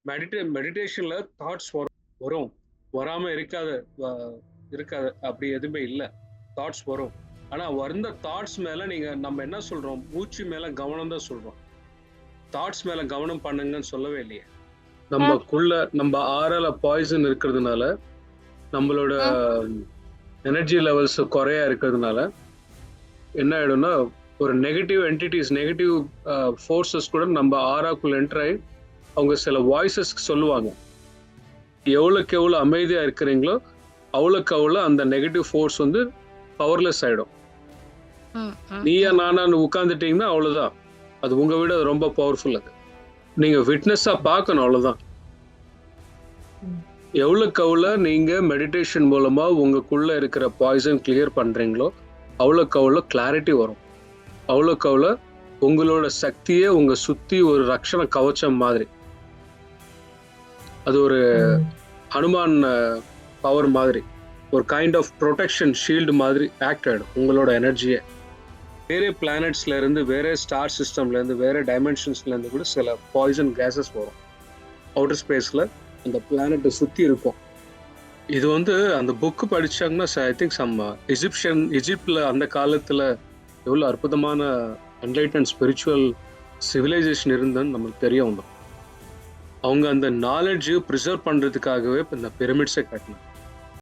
மெடிடேஷன்ல thoughts வரும், வராம இருக்காது அப்படி எதுவுமே இல்லை. தாட்ஸ் வரும். ஆனா வந்த தாட்ஸ் மேல நம்ம என்ன சொல்றோம், மூச்சு மேல கவனம் தான் சொல்றோம். தாட்ஸ் மேல கவனம் பண்ணுங்கன்னு சொல்லவே இல்லையே. நம்ம ஆறால பாய்சன் இருக்கிறதுனால, நம்மளோட எனர்ஜி லெவல்ஸ் குறையா இருக்கிறதுனால என்ன ஆயிடும்னா, ஒரு நெகட்டிவ் என்டிட்டிஸ், நெகட்டிவ் ஃபோர்ஸஸ் கூட நம்ம ஆறாக்குள்ள என்டர் ஆகி அவங்க சில வாய்ஸஸ் சொல்லுவாங்க. எவ்வளோக்கு எவ்வளோ அமைதியா இருக்கிறீங்களோ அவ்வளோக்கு அவ்வளோ அந்த நெகட்டிவ் ஃபோர்ஸ் பவர்லெஸ் ஆயிடும். நீயா நானான்னு உட்காந்துட்டீங்கன்னா அவ்வளவுதான், அது உங்க விட ரொம்ப பவர்ஃபுல். அது நீங்க விட்னஸா பார்க்கணும், அவ்வளவுதான். எவ்வளோக்கு அவ்வளோ நீங்க மெடிடேஷன் மூலமா உங்களுக்குள்ள இருக்கிற பாய்சன் கிளியர் பண்றீங்களோ அவ்வளோக்கு அவ்வளோ கிளாரிட்டி வரும். அவ்வளோக்கு அவ்வளோ உங்களோட சக்தியே உங்க சுத்தி ஒரு ரக்ஷண கவச்சம் மாதிரி, அது ஒரு ஹனுமான் பவர் மாதிரி, ஒரு கைண்ட் ஆஃப் ப்ரொடெக்ஷன் ஷீல்டு மாதிரி ஆக்ட் ஆகிடும். உங்களோட எனர்ஜியை வேற பிளானட்ஸ்ல இருந்து, வேற ஸ்டார் சிஸ்டம்ல இருந்து, வேற டைமென்ஷன்ஸ்ல இருந்து கூட சில பாய்சன் கேசஸ் வரும் அவுட்டர் ஸ்பேஸ்ல அந்த பிளானட்டை சுத்தி இருக்கும். இது அந்த புக்கு படிச்சாங்கன்னா ஐ திங்க் எஜிப்ட்ல அந்த காலத்துல எவ்வளவு அற்புதமான என்லைட்டன்ட் ஸ்பிரிச்சுவல் சிவிலைசேஷன் இருந்ததுன்னு நமக்கு தெரிய வந்தோம். அவங்க அந்த நாலேஜ் ப்ரிசர்வ் பண்றதுக்காகவே இந்த பிரமிட்ஸை கட்டினாங்க.